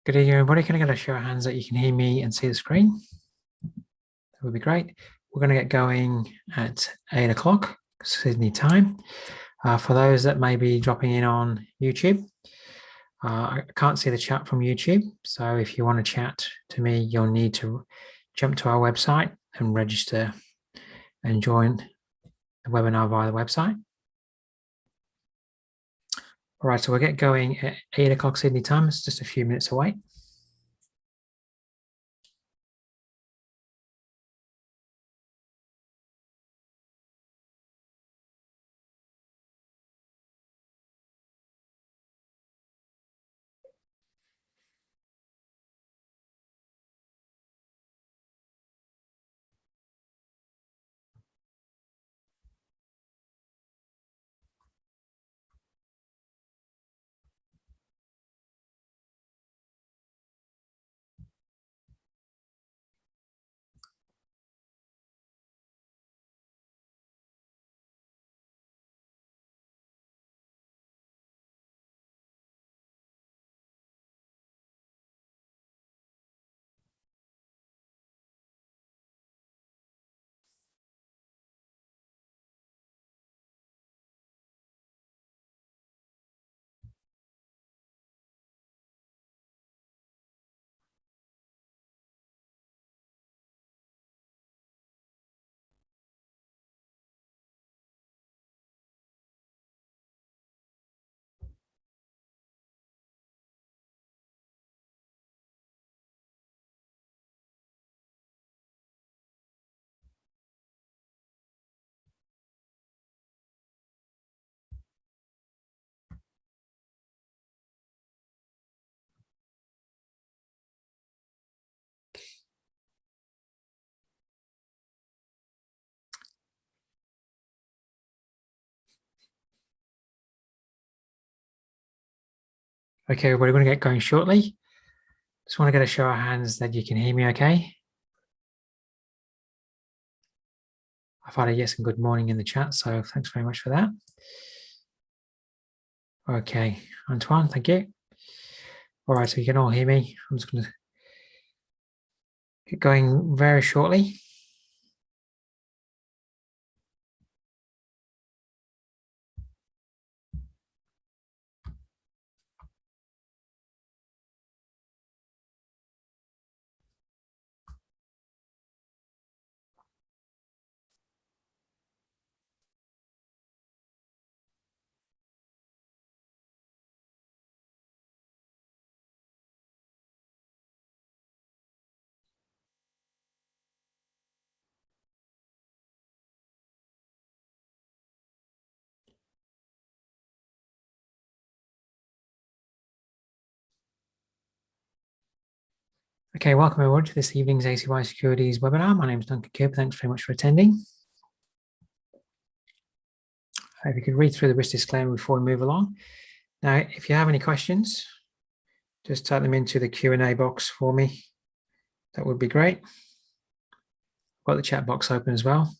Good evening, everybody. Can I get a show of hands that you can hear me and see the screen? That would be great. We're going to get going at 8 o'clock Sydney time. For those that may be dropping in on YouTube, I can't see the chat from YouTube. So if you want to chat to me, you'll need to jump to our website and register and join the webinar via the website. All right, so we'll get going at 8 o'clock Sydney time. It's just a few minutes away. Okay, we're going to get going shortly. Just want to get a show of hands that you can hear me okay. I've had a yes and good morning in the chat, so thanks very much for that. Okay, Antoine, thank you. All right, so you can all hear me. I'm just going to get going very shortly. Okay, welcome everyone to this evening's ACY Securities webinar. My name is Duncan. Thanks very much for attending. If you could read through the risk disclaimer before we move along. Now, if you have any questions, just type them into the Q&A box for me. That would be great. I've got the chat box open as well,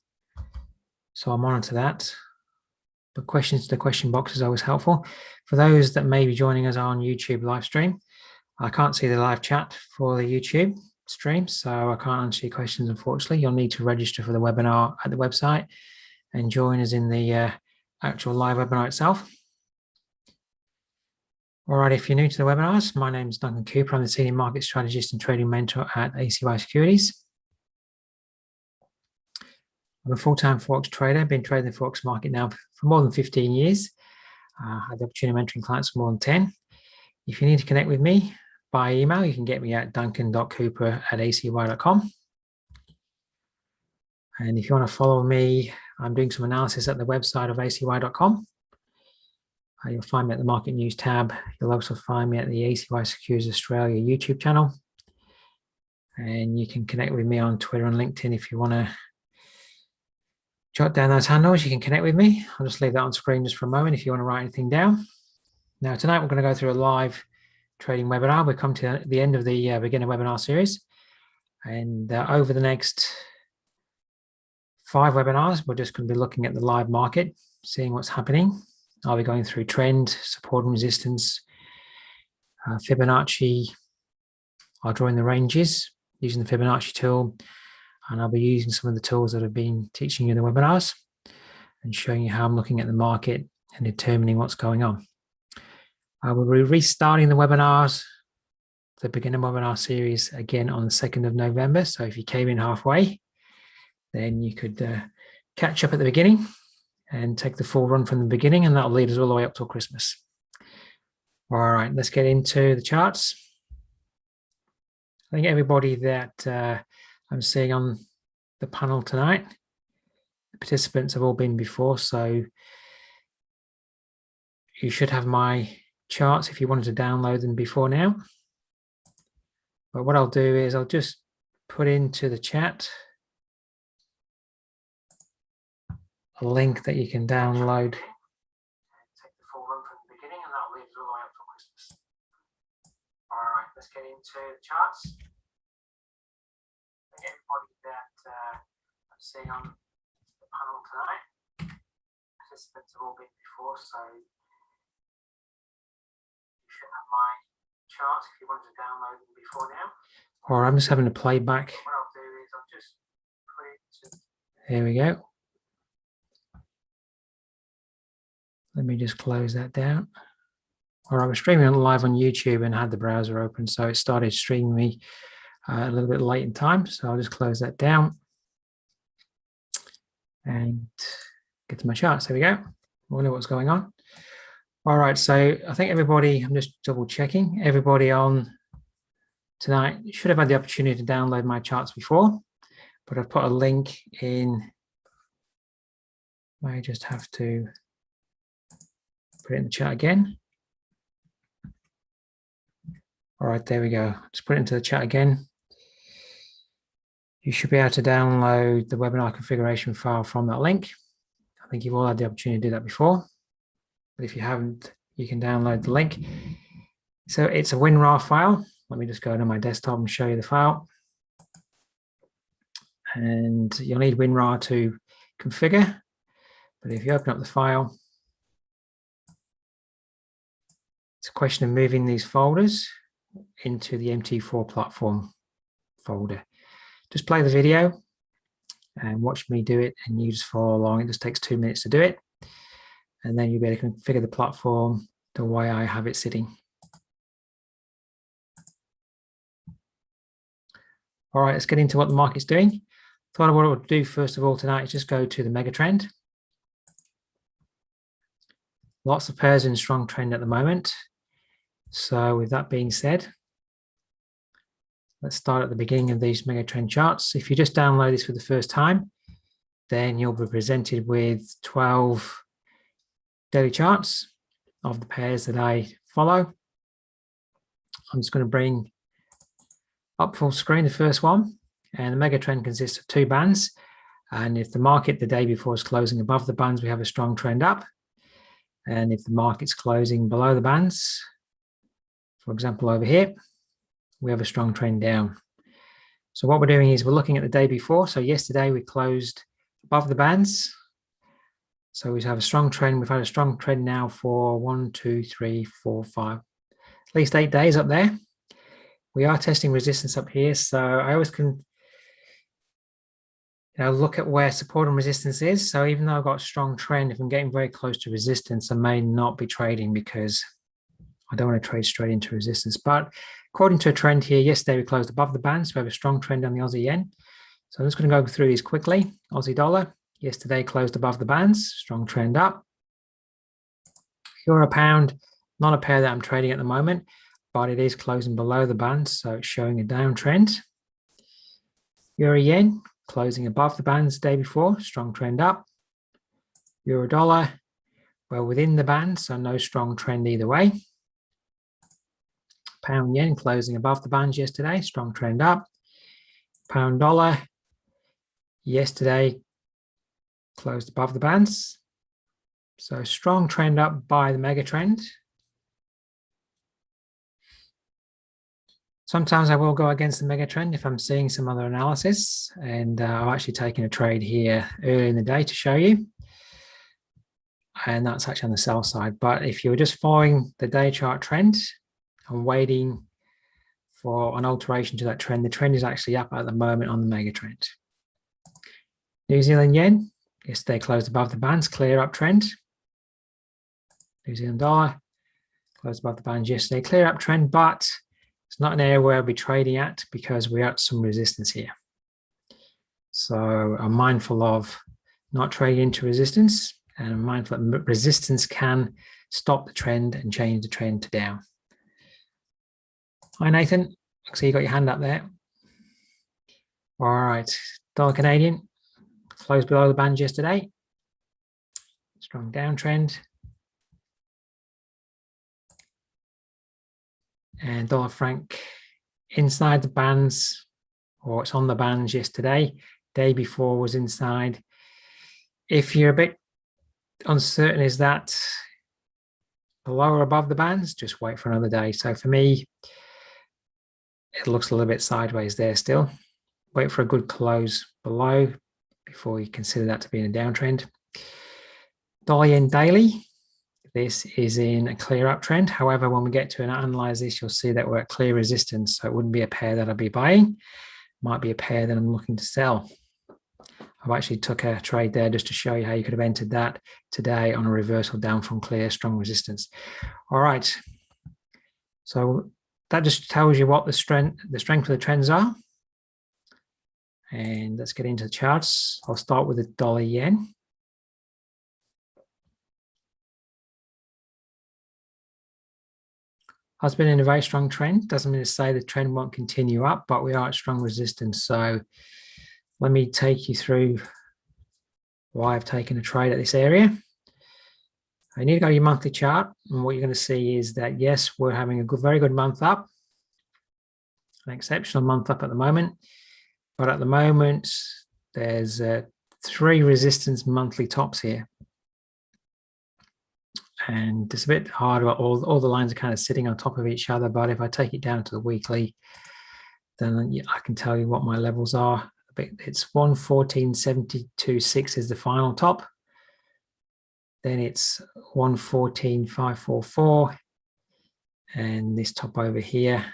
so I'll monitor that. But questions to the question box is always helpful. For those that may be joining us on YouTube live stream, I can't see the live chat for the YouTube stream, so I can't answer your questions, unfortunately. You'll need to register for the webinar at the website and join us in the actual live webinar itself. All right, if you're new to the webinars, my name is Duncan Cooper. I'm the Senior Market Strategist and Trading Mentor at ACY Securities. I'm a full-time Forex trader. I've been trading the Forex market now for more than 15 years. I had the opportunity of mentoring clients for more than 10. If you need to connect with me by email, you can get me at duncan.cooper@acy.com. And if you want to follow me, I'm doing some analysis at the website of acy.com. You'll find me at the Market News tab. You'll also find me at the ACY Securities Australia YouTube channel. And you can connect with me on Twitter and LinkedIn if you want to jot down those handles. You can connect with me. I'll just leave that on screen just for a moment if you want to write anything down. Now, tonight we're going to go through a live trading webinar. We've come to the end of the beginner webinar series. And over the next 5 webinars, we're just going to be looking at the live market, seeing what's happening. I'll be going through trend, support and resistance, Fibonacci, I'll draw in the ranges using the Fibonacci tool, and I'll be using some of the tools that I've been teaching you in the webinars and showing you how I'm looking at the market and determining what's going on. I will be restarting the webinars, the beginner webinar series, again on the 2nd of November. So if you came in halfway, then you could catch up at the beginning and take the full run from the beginning, and that'll lead us all the way up till Christmas. All right, let's get into the charts. I think everybody that I'm seeing on the panel tonight, the participants have all been before, so you should have my charts if you wanted to download them before now. But what I'll do is I'll just put into the chat a link that you can download. Take the full run from the beginning, and that'll lead us all the way up till Christmas. All right, let's get into the charts. Everybody that I'm seeing on the panel tonight, participants have all been before, so you should have my charts if you wanted to download them before now. Or I'm just having a playback. What I'll do is I'll just put it to... Here we go. Let me just close that down. Or I was streaming live on YouTube and had the browser open, so it started streaming me a little bit late in time. So I'll just close that down and get to my charts. There we go. We'll know what's going on. All right, so I think everybody, I'm just double checking, everybody on tonight should have had the opportunity to download my charts before, but I've put a link in. I just have to put it in the chat again. All right, there we go. Just put it into the chat again. You should be able to download the webinar configuration file from that link. I think you've all had the opportunity to do that before, but if you haven't, you can download the link. So it's a WinRAR file. Let me just go to my desktop and show you the file. And you'll need WinRAR to configure, but if you open up the file, it's a question of moving these folders into the MT4 platform folder. Just play the video and watch me do it, and you just follow along. It just takes 2 minutes to do it. And then you'll be able to configure the platform the way I have it sitting. All right, let's get into what the market's doing. Thought what I would do first of all tonight is just go to the mega trend. Lots of pairs in strong trend at the moment. So with that being said, let's start at the beginning of these mega trend charts. If you just download this for the first time, then you'll be presented with 12 daily charts of the pairs that I follow. I'm just going to bring up full screen the first one, and the mega trend consists of 2 bands. And if the market the day before is closing above the bands, we have a strong trend up. And if the market's closing below the bands, for example, over here, we have a strong trend down. So what we're doing is we're looking at the day before. So yesterday we closed above the bands. So we have a strong trend. We've had a strong trend now for 1, 2, 3, 4, 5, at least 8 days up there. We are testing resistance up here. So I always can look at where support and resistance is. So even though I've got a strong trend, if I'm getting very close to resistance, I may not be trading because I don't want to trade straight into resistance. But according to a trend here, yesterday we closed above the band, so we have a strong trend on the Aussie yen. So I'm just going to go through these quickly. Aussie dollar, yesterday closed above the bands, strong trend up. Euro pound, not a pair that I'm trading at the moment, but it is closing below the bands, so it's showing a downtrend. Euro yen, closing above the bands the day before, strong trend up. Euro dollar, well within the band, so no strong trend either way. Pound yen closing above the bands yesterday, strong trend up. Pound dollar, yesterday closed above the bands. So strong trend up by the mega trend. Sometimes I will go against the mega trend if I'm seeing some other analysis, and I've actually taken a trade here early in the day to show you, and that's actually on the sell side. But if you're just following the day chart trend and waiting for an alteration to that trend. The trend is actually up at the moment on the mega trend. New Zealand yen, yesterday closed above the bands, clear uptrend. New Zealand dollar closed above the bands yesterday, clear uptrend, but it's not an area where I'll be trading at because we're at some resistance here. So I'm mindful of not trading into resistance, and I'm mindful that resistance can stop the trend and change the trend to down. Hi, Nathan. I see you got your hand up there. All right, dollar Canadian closed below the band yesterday. Strong downtrend. And dollar franc inside the bands, or it's on the bands yesterday. Day before was inside. If you're a bit uncertain, is that below or above the bands? Just wait for another day. So for me, it looks a little bit sideways there still. Wait for a good close below before you consider that to be in a downtrend. Dollar yen daily. This is in a clear uptrend. However, when we get to analyze this, you'll see that we're at clear resistance. So it wouldn't be a pair that I'd be buying. Might be a pair that I'm looking to sell. I've actually took a trade there just to show you how you could have entered that today on a reversal down from clear, strong resistance. All right. So that just tells you what the strength of the trends are. And let's get into the charts. I'll start with the dollar yen. Has been in a very strong trend. Doesn't mean to say the trend won't continue up, but we are at strong resistance. So let me take you through why I've taken a trade at this area. I need to go to your monthly chart, and what you're going to see is that yes, we're having a very good month up, an exceptional month up at the moment. But at the moment, there's 3 resistance monthly tops here. And it's a bit harder. All the lines are kind of sitting on top of each other. But if I take it down to the weekly, then I can tell you what my levels are. It's 114.72.6 is the final top. Then it's 114.544. And this top over here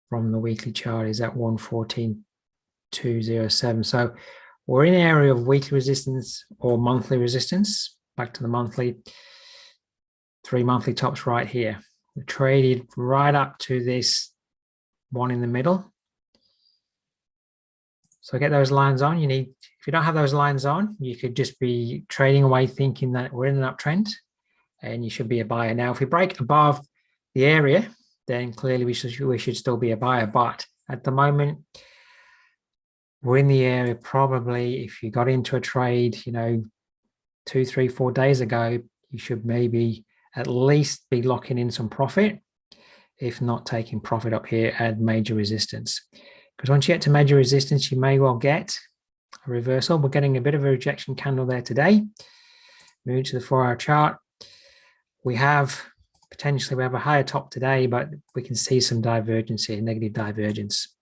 from the weekly chart is at 114.207. So we're in an area of weekly resistance or monthly resistance. Back to the monthly, 3 monthly tops right here. We traded right up to this one in the middle. So get those lines on. If you don't have those lines on, you could just be trading away thinking that we're in an uptrend and you should be a buyer. Now, if we break above the area, then clearly we should still be a buyer. But at the moment, we're in the area. Probably if you got into a trade, 2, 3, 4 days ago, you should maybe at least be locking in some profit, if not taking profit up here at major resistance. Because once you get to major resistance, you may well get a reversal. We're getting a bit of a rejection candle there today. Moving to the 4-hour chart, we have a higher top today, but we can see some divergence here, negative divergence.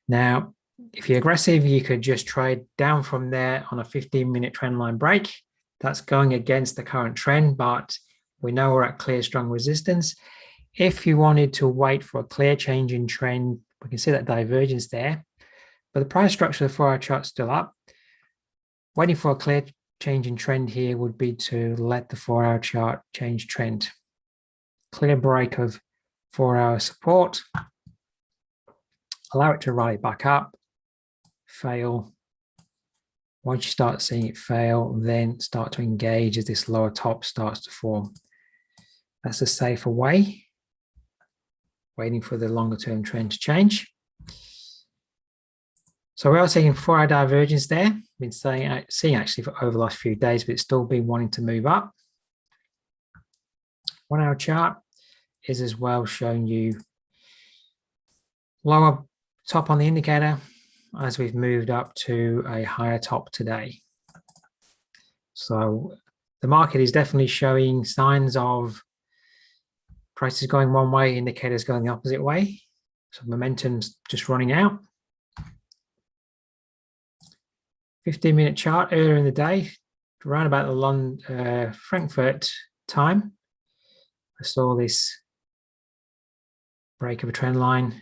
Now, if you're aggressive, you could just trade down from there on a 15-minute trend line break. That's going against the current trend, but we know we're at clear, strong resistance. If you wanted to wait for a clear change in trend, we can see that divergence there. But the price structure of the 4-hour chart is still up. Waiting for a clear change in trend here would be to let the 4-hour chart change trend. Clear break of 4-hour support. Allow it to rally back up. Fail. Once you start seeing it fail, then start to engage as this lower top starts to form. That's a safer way. Waiting for the longer term trend to change. So we are seeing 4-hour divergence there. Been seeing actually for over the last few days, but it's still been wanting to move up. 1-hour chart is as well showing you lower top on the indicator as we've moved up to a higher top today. So the market is definitely showing signs of prices going one way, indicators going the opposite way. So momentum's just running out. 15-minute chart earlier in the day, around about the Frankfurt time. I saw this break of a trend line. In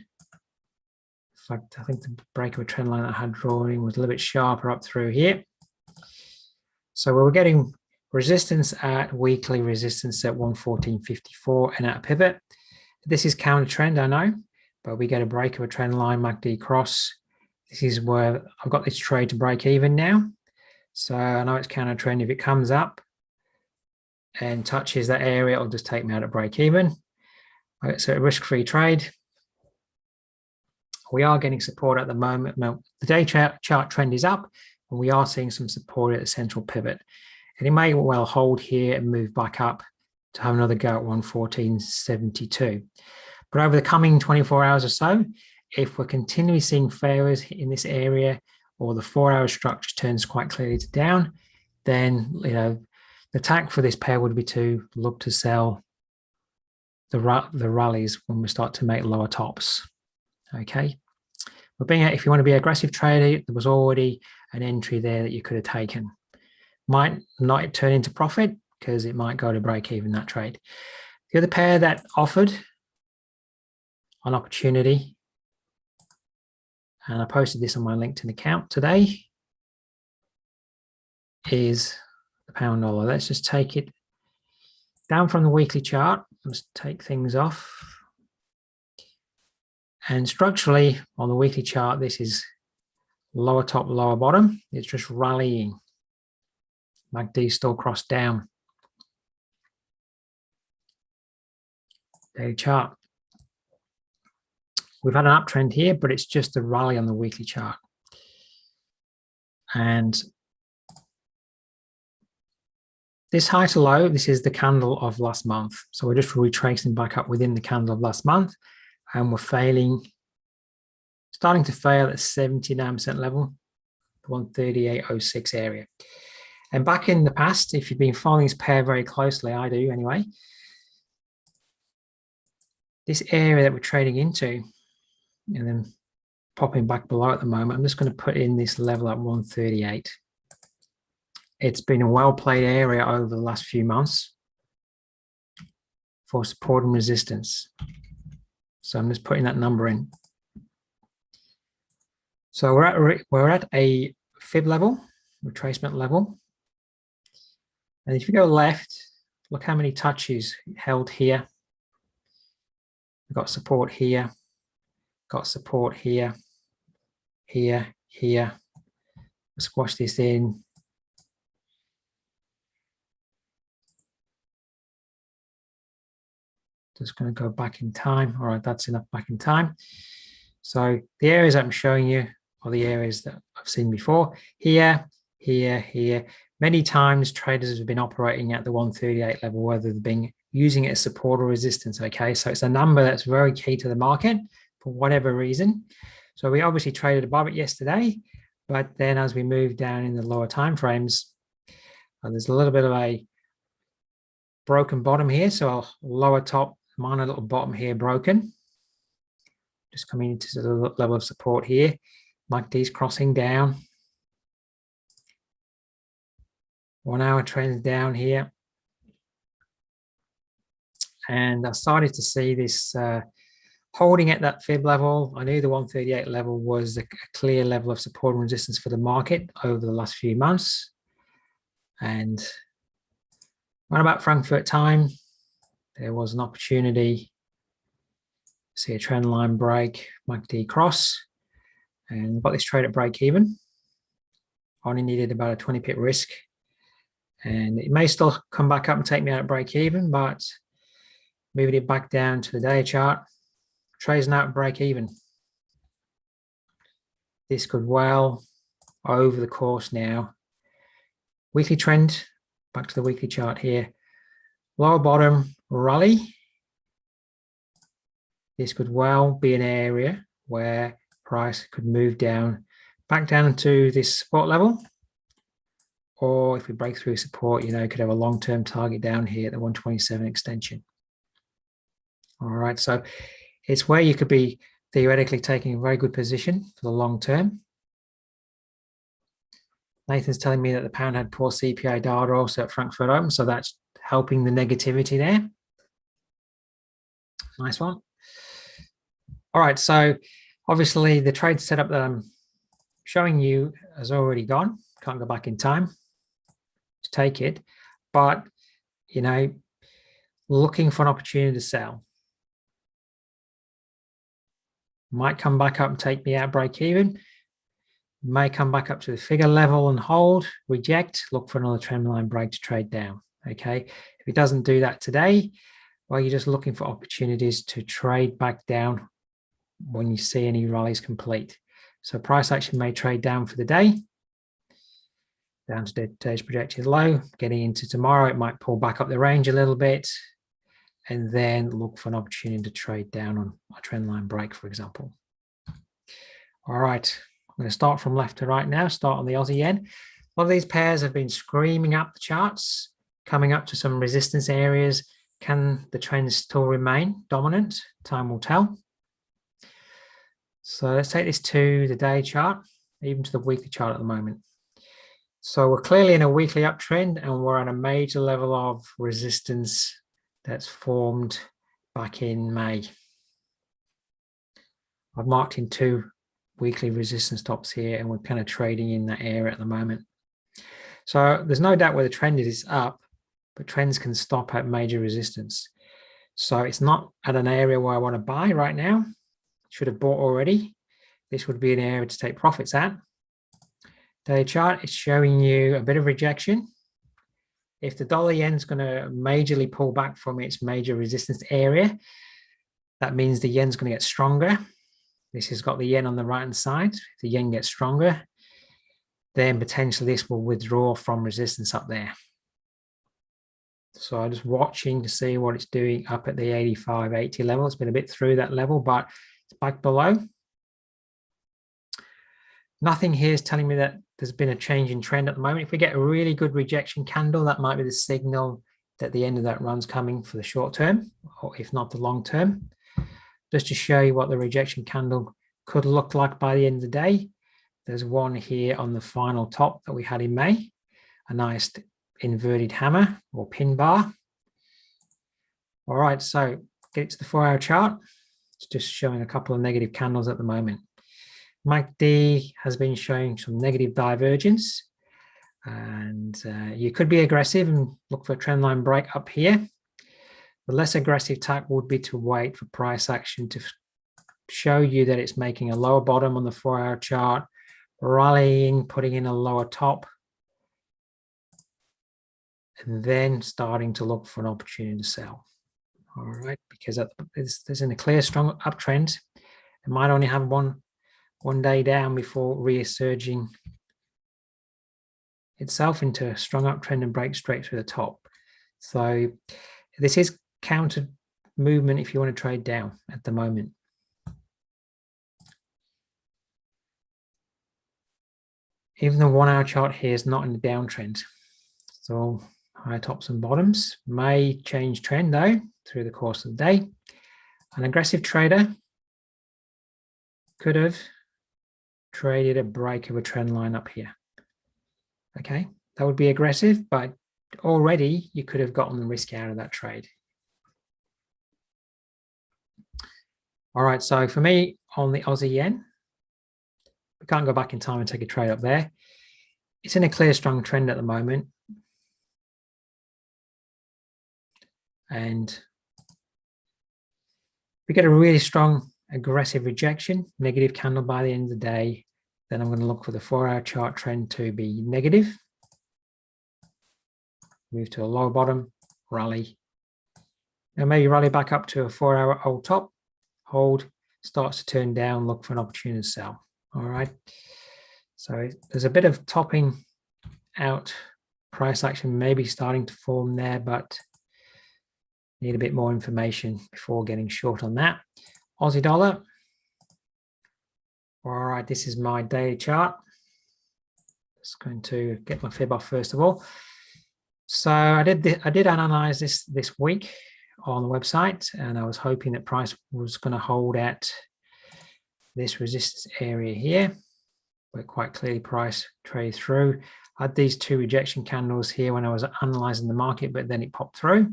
fact, I think the break of a trend line that I had drawn was a little bit sharper up through here. So we were getting resistance at weekly resistance at 114.54 and at a pivot. This is counter trend, I know, but we get a break of a trend line, MACD cross. This is where I've got this trade to break even now. So I know it's counter trend. If it comes up and touches that area, it'll just take me out at break even. Okay, so a risk-free trade. We are getting support at the moment. Now, the day chart trend is up, and we are seeing some support at the central pivot. And it may well hold here and move back up to have another go at 114.72. But over the coming 24 hours or so, if we're continually seeing failures in this area, or the 4-hour structure turns quite clearly to down, then the tack for this pair would be to look to sell the rallies when we start to make lower tops. Okay, but if you want to be an aggressive trader, there was already an entry there that you could have taken. Might not turn into profit because it might go to break even, that trade. The other pair that offered an opportunity, and I posted this on my LinkedIn account today, is the pound dollar. Let's just take it down from the weekly chart. Let's take things off. And structurally, on the weekly chart, this is lower top, lower bottom. It's just rallying. MACD still crossed down. Daily chart. We've had an uptrend here, but it's just a rally on the weekly chart. And this high to low, this is the candle of last month. So we're just retracing back up within the candle of last month, and we're starting to fail at 79% level, the 138.06 area. And back in the past, if you've been following this pair very closely, I do anyway, this area that we're trading into, and then popping back below at the moment, I'm just going to put in this level at 138. It's been a well-played area over the last few months for support and resistance. So I'm just putting that number in. So we're at a fib level, retracement level. And if you go left, look how many touches held here. We've got support here, got support here, here, here. Squash this in. Just going to go back in time. All right, that's enough back in time. So the areas I'm showing you are the areas that I've seen before. Here, here, here. Many times traders have been operating at the 138 level, whether they've been using it as support or resistance. Okay, so it's a number that's very key to the market for whatever reason. So we obviously traded above it yesterday, but then as we move down in the lower time frames, there's a little bit of a broken bottom here. So lower top, minor little bottom here broken. Just coming into the level of support here. MACD's crossing down. 1 hour trends down here. And I started to see this holding at that fib level. I knew the 138 level was a clear level of support and resistance for the market over the last few months. And right about Frankfurt time, there was an opportunity to see a trend line break, MACD cross, and got this trade at break even. Only needed about a 20 pip risk. And it may still come back up and take me out at break even, but moving it back down to the day chart, trades now at break even. This could well, over the course now, weekly trend, back to the weekly chart here, lower bottom rally. This could well be an area where price could move down, back down to this support level. Or if we break through support, could have a long-term target down here at the 127 extension. All right, so it's where you could be theoretically taking a very good position for the long term. Nathan's telling me that the pound had poor CPI data also at Frankfurt Open, so that's helping the negativity there. Nice one. All right, so obviously the trade setup that I'm showing you has already gone. Can't go back in time to take it, but you know, looking for an opportunity to sell. Might come back up and take me out break even. May come back up to the figure level and hold, reject, look for another trend line break to trade down. Okay, if it doesn't do that today, well, you're just looking for opportunities to trade back down when you see any rallies complete. So price action may trade down for the day, down to today's projected low. Getting into tomorrow, it might pull back up the range a little bit, and then look for an opportunity to trade down on a trend line break, for example. All right, I'm going to start from left to right now, start on the Aussie yen. A lot of these pairs have been screaming up the charts, coming up to some resistance areas. Can the trend still remain dominant? Time will tell. So let's take this to the day chart, even to the weekly chart at the moment. So we're clearly in a weekly uptrend, and we're at a major level of resistance that's formed back in May. I've marked in 2 weekly resistance tops here, and we're kind of trading in that area at the moment. So there's no doubt where the trend is up, but trends can stop at major resistance. So it's not at an area where I want to buy right now. Should have bought already. This would be an area to take profits at. Daily chart is showing you a bit of rejection. If the dollar yen is going to majorly pull back from its major resistance area, that means the yen's going to get stronger. This has got the yen on the right hand side. If the yen gets stronger, then potentially this will withdraw from resistance up there. So I'm just watching to see what it's doing up at the 85.80 level. It's been a bit through that level, but it's back below. Nothing here is telling me that there's been a change in trend at the moment. If we get a really good rejection candle, that might be the signal that the end of that run's coming for the short term, or if not the long term. Just to show you what the rejection candle could look like by the end of the day. There's one here on the final top that we had in May, a nice inverted hammer or pin bar. All right, so get to the 4-hour chart. It's just showing a couple of negative candles at the moment. MACD has been showing some negative divergence, and you could be aggressive and look for a trend line break up here. The less aggressive tack would be to wait for price action to show you that it's making a lower bottom on the 4-hour chart, rallying, putting in a lower top, and then starting to look for an opportunity to sell. All right, because there's in a clear, strong uptrend. It might only have one day down before resurging itself into a strong uptrend and break straight through the top. So this is counter movement if you want to trade down at the moment. Even the 1-hour chart here is not in the downtrend. So high tops and bottoms may change trend though through the course of the day. An aggressive trader could have traded a break of a trend line up here. Okay, that would be aggressive, but already you could have gotten the risk out of that trade. All right, so for me on the Aussie yen, we can't go back in time and take a trade up there. It's in a clear, strong trend at the moment. And we get a really strong, aggressive rejection, negative candle by the end of the day, then I'm going to look for the 4-hour chart trend to be negative. Move to a lower bottom, rally. Now maybe rally back up to a 4-hour old top, hold, starts to turn down, look for an opportunity to sell. All right. So there's a bit of topping out, price action maybe starting to form there, but need a bit more information before getting short on that. Aussie dollar. All right, this is my daily chart. Just going to get my fib off first of all. So I did analyze this week on the website, and I was hoping that price was going to hold at this resistance area here, where quite clearly price trade through. I had these 2 rejection candles here when I was analyzing the market, but then it popped through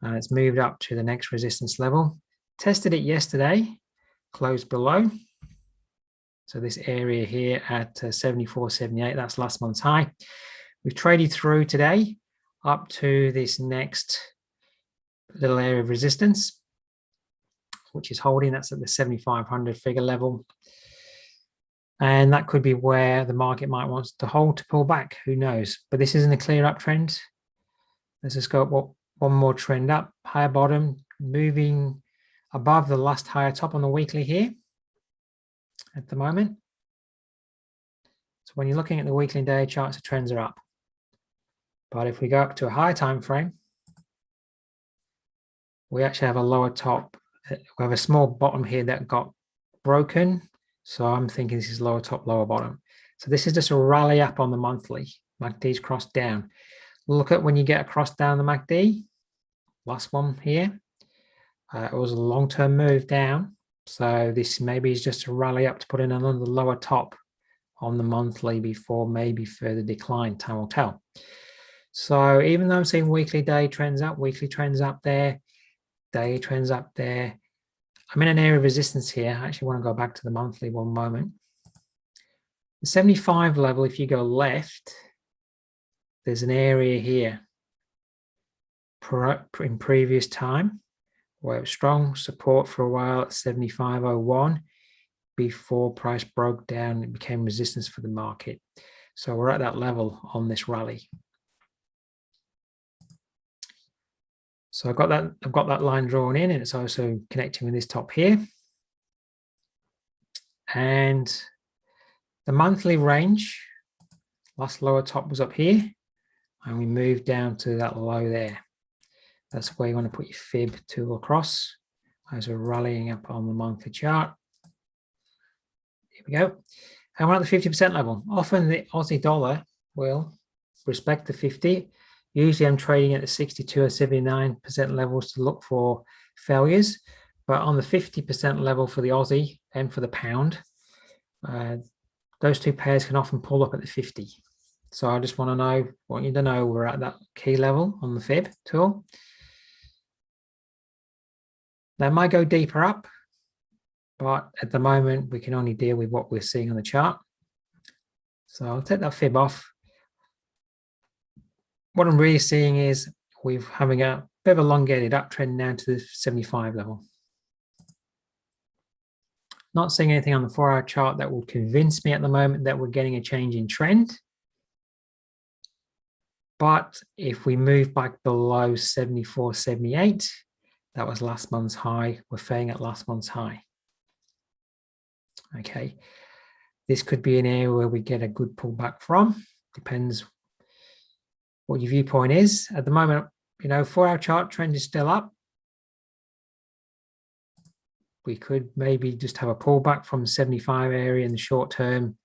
and it's moved up to the next resistance level. Tested it yesterday, closed below. So this area here at 74.78, that's last month's high. We've traded through today up to this next little area of resistance, which is holding. That's at the 7,500 figure level. And that could be where the market might want to hold to pull back. Who knows? But this isn't a clear uptrend. Let's just go up one more trend up, higher bottom, moving above the last higher top on the weekly here at the moment. So when you're looking at the weekly and daily charts, the trends are up. But if we go up to a higher time frame, we actually have a lower top. We have a small bottom here that got broken. So I'm thinking this is lower top, lower bottom. So this is just a rally up on the monthly. MACD's crossed down. Look at when you get across down the MACD. Last one here. It was a long-term move down. So this maybe is just a rally up to put in another lower top on the monthly before maybe further decline. Time will tell. So even though I'm seeing weekly, day trends up, weekly trends up there, day trends up there, I'm in an area of resistance here. I actually want to go back to the monthly one moment. The 75 level, if you go left, there's an area here in previous time where it was strong support for a while at 75.01 before price broke down. It became resistance for the market. So we're at that level on this rally. So I've got that line drawn in, and it's also connecting with this top here. And the monthly range, last lower top was up here, and we moved down to that low there. That's where you want to put your fib tool across as we're rallying up on the monthly chart. Here we go. And we're at the 50% level. Often the Aussie dollar will respect the 50. Usually I'm trading at the 62 or 79% levels to look for failures, but on the 50% level for the Aussie and for the pound, those two pairs can often pull up at the 50. So I just want you to know we're at that key level on the fib tool. They might go deeper up, but at the moment we can only deal with what we're seeing on the chart. So I'll take that fib off. What I'm really seeing is we're having a bit of a elongated uptrend now to the 75 level. Not seeing anything on the 4-hour chart that would convince me at the moment that we're getting a change in trend. But if we move back below 74.78, that was last month's high. We're failing at last month's high. Okay. This could be an area where we get a good pullback from. Depends what your viewpoint is. At the moment, 4-hour chart trend is still up. We could maybe just have a pullback from the 75 area in the short term,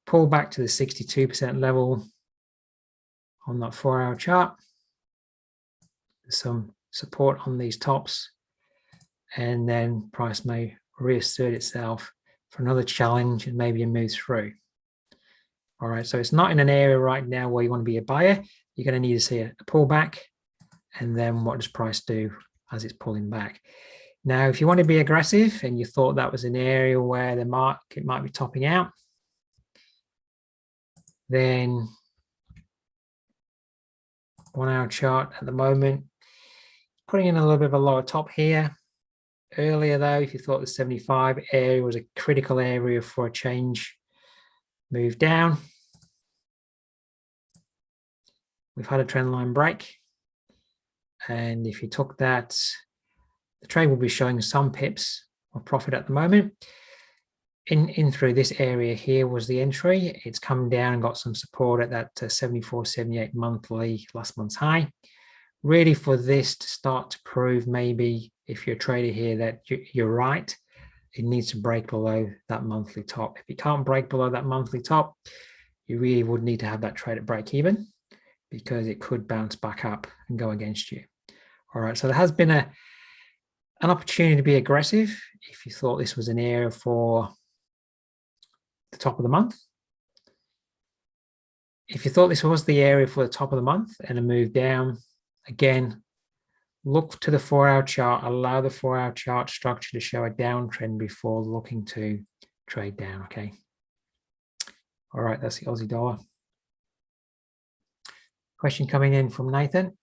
pull back to the 62% level on that 4-hour chart. There's some support on these tops, and then price may reassert itself for another challenge and maybe a move through. All right, so it's not in an area right now where you want to be a buyer. You're going to need to see a pullback, and then what does price do as it's pulling back? Now, if you want to be aggressive and you thought that was an area where the market might be topping out, then 1-hour chart at the moment, putting in a little bit of a lower top here. Earlier though, if you thought the 75 area was a critical area for a change, move down. We've had a trend line break. And if you took that, the trade will be showing some pips of profit at the moment. In through this area here was the entry. It's come down and got some support at that 74.78 monthly last month's high. Really for this to start to prove maybe if you're a trader here that you're right, it needs to break below that monthly top. If you can't break below that monthly top, you really would need to have that trade at break even, because it could bounce back up and go against you. All right, so there has been an opportunity to be aggressive if you thought this was an area for the top of the month. If you thought this was the area for the top of the month and a move down, again, look to the 4-hour chart, allow the 4-hour chart structure to show a downtrend before looking to trade down, okay? All right, that's the Aussie dollar. Question coming in from Nathan.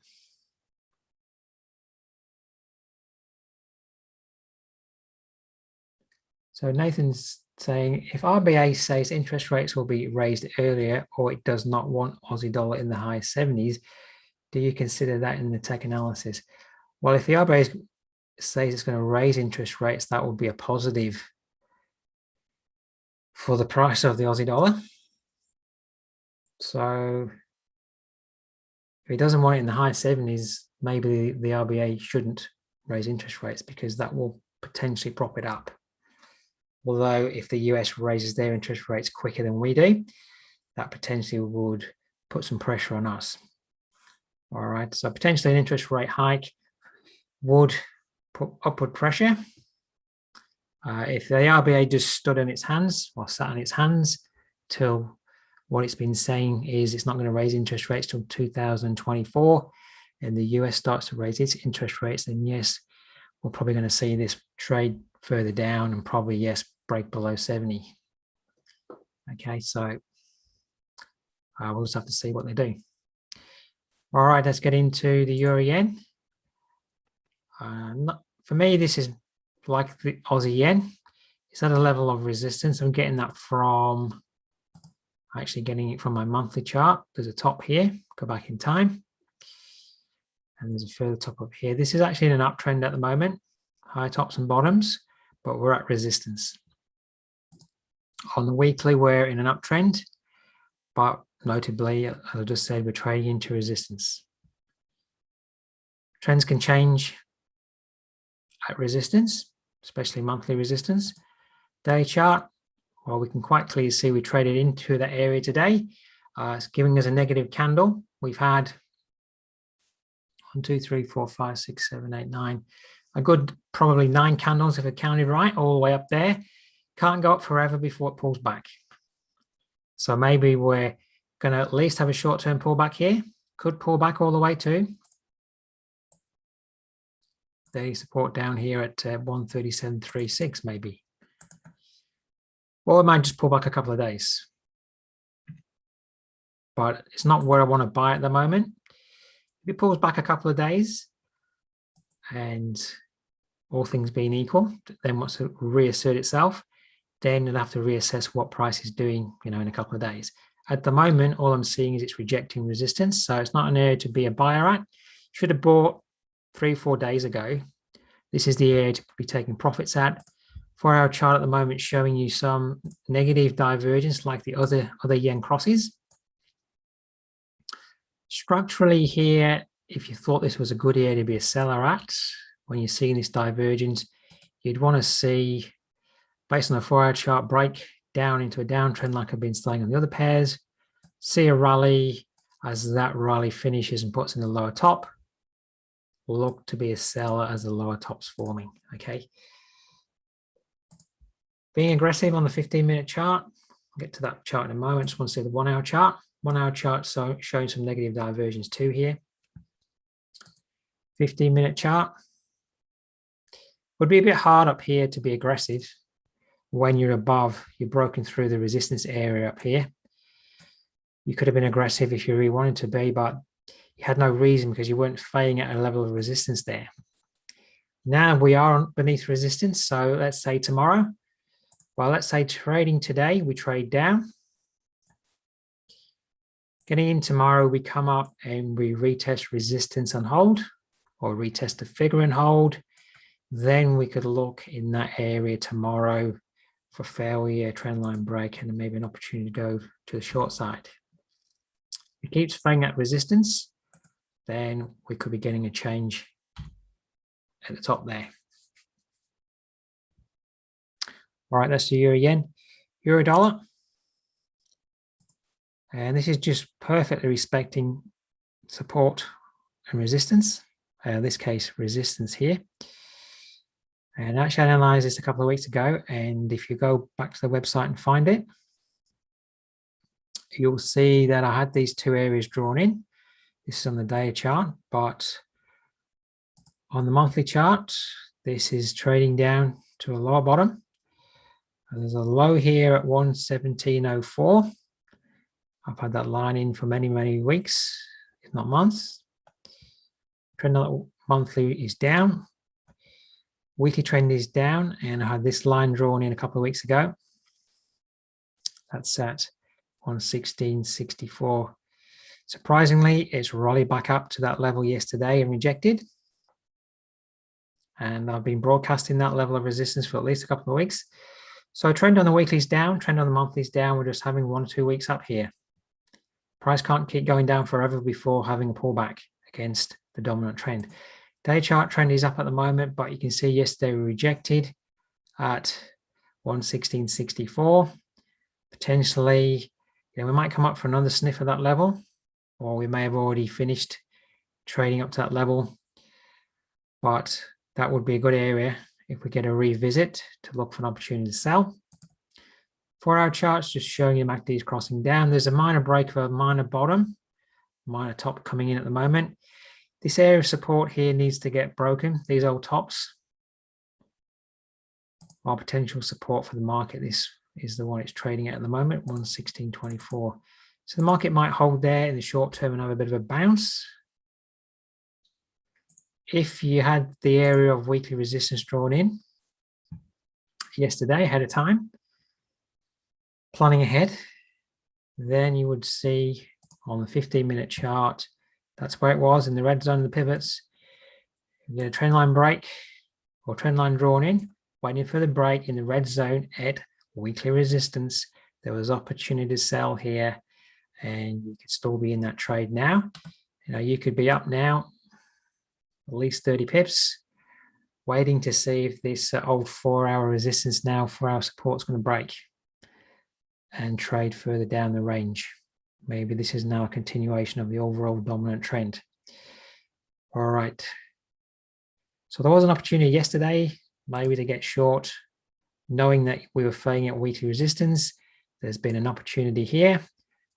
So Nathan's saying, if RBA says interest rates will be raised earlier or it does not want Aussie dollar in the high 70s, do you consider that in the tech analysis? Well, if the RBA says it's going to raise interest rates, that would be a positive for the price of the Aussie dollar. So if he doesn't want it in the high 70s, maybe the RBA shouldn't raise interest rates because that will potentially prop it up. Although if the US raises their interest rates quicker than we do, that potentially would put some pressure on us. All right, so potentially an interest rate hike would put upward pressure. If the RBA just stood on its hands or sat on its hands till what it's been saying is it's not going to raise interest rates till 2024, and the US starts to raise its interest rates, then yes, we're probably going to see this trade further down and probably, yes, break below 70. Okay, so we'll just have to see what they do. All right, let's get into the euro yen. For me, this is like the Aussie yen. It's at a level of resistance. I'm getting that from, actually getting it from my monthly chart. There's a top here, go back in time. And there's a further top up here. This is actually in an uptrend at the moment, high tops and bottoms, but we're at resistance. On the weekly, we're in an uptrend, but notably, as I just said, we're trading into resistance. Trends can change at resistance, especially monthly resistance. Day chart, well, we can quite clearly see we traded into that area today. It's giving us a negative candle. We've had 1, 2, 3, 4, 5, 6, 7, 8, 9. A good probably 9 candles if I counted right, all the way up there. Can't go up forever before it pulls back. So maybe we're going to at least have a short-term pullback here. Could pull back all the way to daily support down here at 137.36 maybe. Or it might just pull back a couple of days. But it's not where I want to buy at the moment. If it pulls back a couple of days and all things being equal, then wants to reassert itself, then you'll have to reassess what price is doing, in a couple of days. At the moment, all I'm seeing is it's rejecting resistance. So it's not an area to be a buyer at. Should have bought 3 or 4 days ago. This is the area to be taking profits at. 4-hour chart at the moment showing you some negative divergence like the other yen crosses. Structurally here, if you thought this was a good area to be a seller at, when you're seeing this divergence, you'd want to see, based on the 4-hour chart, break down into a downtrend like I've been saying on the other pairs, see a rally. As that rally finishes and puts in the lower top, look to be a seller as the lower top's forming, okay? Being aggressive on the 15-minute chart, I'll get to that chart in a moment. Just want to see the 1-hour chart. 1-hour chart showing some negative divergence too here. 15-minute chart. Would be a bit hard up here to be aggressive when you're above, you're broken through the resistance area up here. You could have been aggressive if you really wanted to be, but you had no reason because you weren't failing at a level of resistance there. Now we are beneath resistance. So let's say tomorrow, well, let's say trading today, we trade down. Getting in tomorrow, we come up and we retest resistance and hold, or retest the figure and hold. Then we could look in that area tomorrow for failure, trend line break, and maybe an opportunity to go to the short side. If it keeps failing at resistance, then we could be getting a change at the top there. All right, that's the euro yen. Euro dollar. And this is just perfectly respecting support and resistance. In this case, resistance here. And actually I analysed this a couple of weeks ago. And if you go back to the website and find it, you'll see that I had these 2 areas drawn in. This is on the day chart, but On the monthly chart, this is trading down to a lower bottom. And there's a low here at 117.04. I've had that line in for many, many weeks, if not months. Trend monthly is down. Weekly trend is down, and I had this line drawn in a couple of weeks ago. That's at 116.64. Surprisingly, it's rallied back up to that level yesterday and rejected. And I've been broadcasting that level of resistance for at least a couple of weeks. So trend on the weekly is down, trend on the monthly is down. We're just having 1 or 2 weeks up here. Price can't keep going down forever before having a pullback against the dominant trend. Day chart trend is up at the moment, but you can see yesterday we rejected at 116.64. Potentially, we might come up for another sniff of that level, or we may have already finished trading up to that level. But that would be a good area if we get a revisit to look for an opportunity to sell. 4-hour charts just showing you MACD is crossing down. There's a minor break of a minor bottom, minor top coming in at the moment. This area of support here needs to get broken, these old tops. Our potential support for the market, this is the one it's trading at the moment, 116.24. So the market might hold there in the short term and have a bit of a bounce. If you had the area of weekly resistance drawn in yesterday ahead of time, planning ahead, then you would see on the 15-minute chart, that's where it was in the red zone of the pivots. You get a trend line break or trend line drawn in, waiting for the break in the red zone at weekly resistance. There was opportunity to sell here, and you could still be in that trade now. You could be up now at least 30 pips, waiting to see if this old 4-hour resistance now, 4-hour support is going to break and trade further down the range. Maybe this is now a continuation of the overall dominant trend. All right. So there was an opportunity yesterday, maybe to get short, knowing that we were failing at weekly resistance. There's been an opportunity here.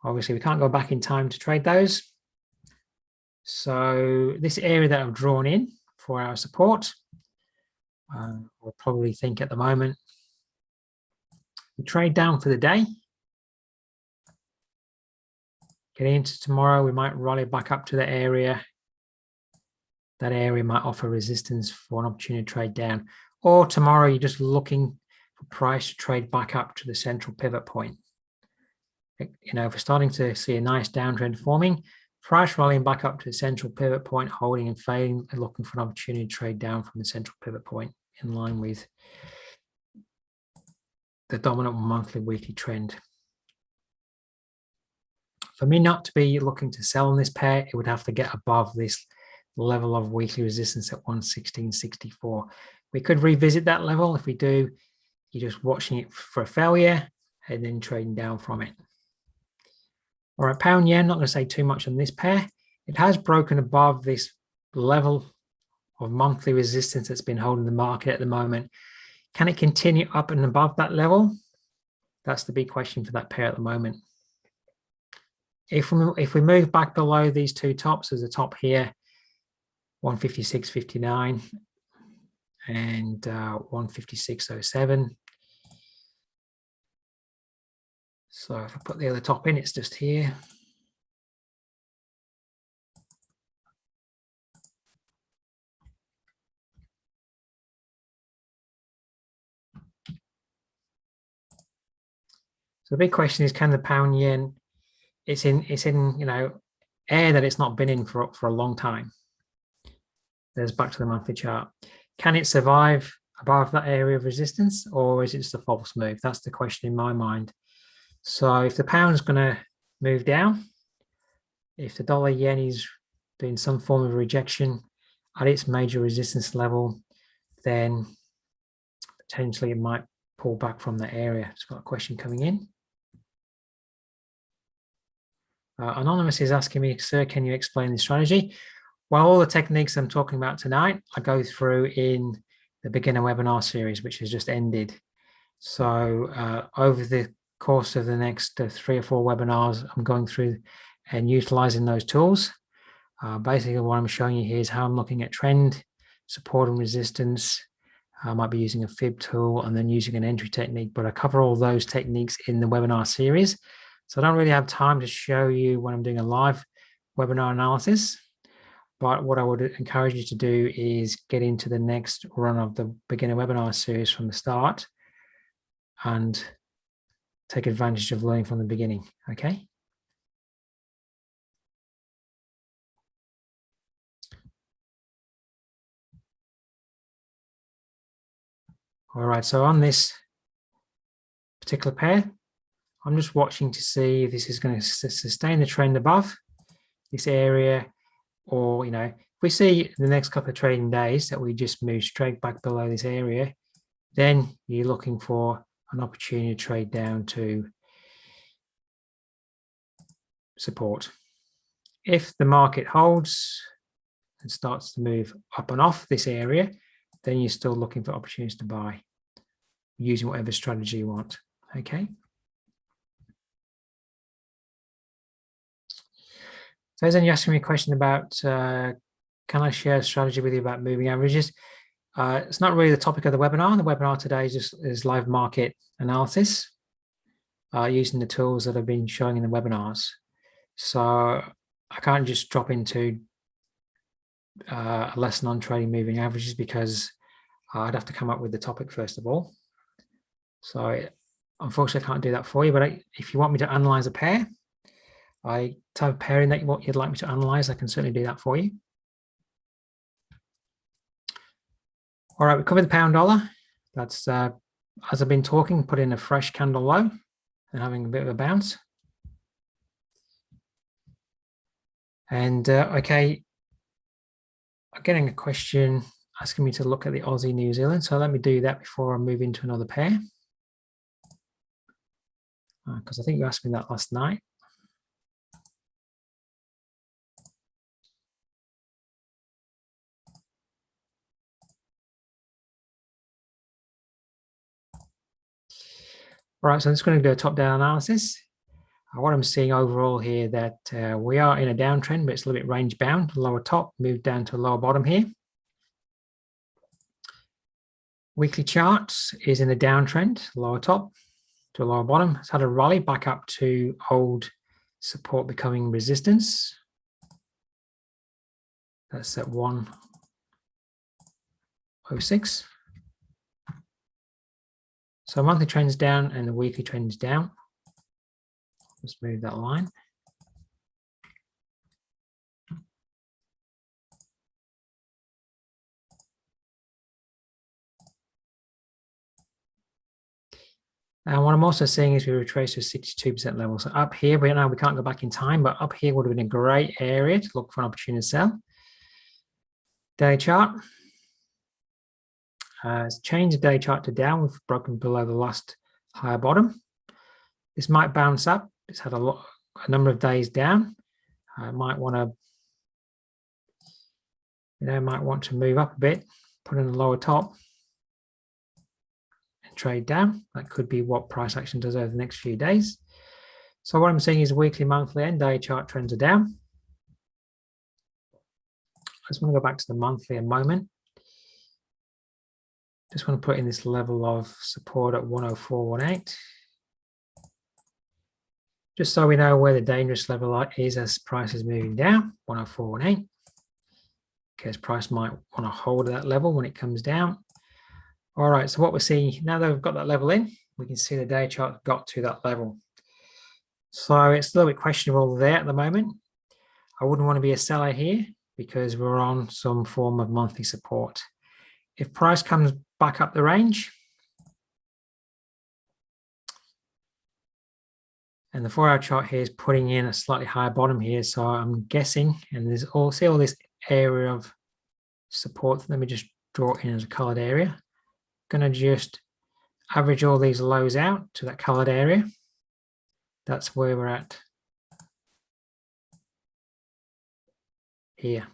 Obviously, we can't go back in time to trade those. So this area that I've drawn in for our support, we'll probably think at the moment, we trade down for the day. Getting into tomorrow, we might rally back up to the area. That area might offer resistance for an opportunity to trade down. Or tomorrow, you're just looking for price to trade back up to the central pivot point. If we're starting to see a nice downtrend forming, price rallying back up to the central pivot point, holding and failing, and looking for an opportunity to trade down from the central pivot point in line with the dominant monthly weekly trend. For me not to be looking to sell on this pair, it would have to get above this level of weekly resistance at 116.64. We could revisit that level. If we do, you're just watching it for a failure and then trading down from it. All right, pound yen, not going to say too much on this pair. It has broken above this level of monthly resistance that's been holding the market at the moment. Can it continue up and above that level? That's the big question for that pair at the moment. If we move back below these two tops, there's a top here, 156.59 and 156.07. So if I put the other top in, it's just here. So the big question is, can the pound yen, it's in air that it's not been in for a long time. There's back to the monthly chart. Can it survive above that area of resistance, or is it just a false move? That's the question in my mind. So if the pound's going to move down, if the dollar yen is doing some form of rejection at its major resistance level, then potentially it might pull back from that area. It's got a question coming in. Anonymous is asking me, sir, can you explain the strategy? Well, all the techniques I'm talking about tonight, I go through in the beginner webinar series, which has just ended. So over the course of the next 3 or 4 webinars, I'm going through and utilizing those tools. Basically, what I'm showing you here is how I'm looking at trend, support and resistance. I might be using a fib tool and then using an entry technique, but I cover all those techniques in the webinar series. So I don't really have time to show you when I'm doing a live webinar analysis, but what I would encourage you to do is get into the next run of the beginner webinar series from the start and take advantage of learning from the beginning, okay? All right, so on this particular pair, I'm just watching to see if this is going to sustain the trend above this area, or, you know, if we see the next couple of trading days that we just move straight back below this area, then you're looking for an opportunity to trade down to support. If the market holds and starts to move up and off this area, then you're still looking for opportunities to buy using whatever strategy you want, okay? So as you're asking me a question about, can I share a strategy with you about moving averages? It's not really the topic of the webinar. The webinar today is live market analysis using the tools that I've been showing in the webinars. So I can't just drop into a lesson on trading moving averages because I'd have to come up with the topic first of all. So unfortunately, I can't do that for you. But if you want me to analyze a pair, type of pairing that what you'd like me to analyze, I can certainly do that for you. All right, we covered the pound dollar. That's, as I've been talking, put in a fresh candle low and having a bit of a bounce. And okay, I'm getting a question asking me to look at the Aussie New Zealand. So let me do that before I move into another pair. Because I think you asked me that last night. All right, so I'm just going to do a top-down analysis. What I'm seeing overall here that we are in a downtrend, but it's a little bit range bound. Lower top, moved down to a lower bottom here. Weekly charts is in a downtrend, lower top to a lower bottom. It's had a rally back up to old support becoming resistance. That's at 106. So monthly trend's down and the weekly trend's down. Let's move that line. And what I'm also seeing is we retrace to a 62% level. So up here, we know we can't go back in time, but up here would have been a great area to look for an opportunity to sell. Daily chart. It's changed the daily chart to down. We've broken below the last higher bottom. This might bounce up. It's had a number of days down. Might want to move up a bit, put in a lower top, and trade down. That could be what price action does over the next few days. So what I'm seeing is weekly, monthly, and daily chart trends are down. I just want to go back to the monthly a moment. Just want to put in this level of support at 104.18. Just so we know where the dangerous level is as price is moving down, 104.18. Because price might want to hold that level when it comes down. All right, so what we're seeing, now that we've got that level in, we can see the day chart got to that level. So it's a little bit questionable there at the moment. I wouldn't want to be a seller here because we're on some form of monthly support. If price comes back up the range, and the 4-hour chart here is putting in a slightly higher bottom here, so I'm guessing, and there's all this area of support. Let me just draw it in as a colored area. Going to just average all these lows out to that colored area. That's where we're at here.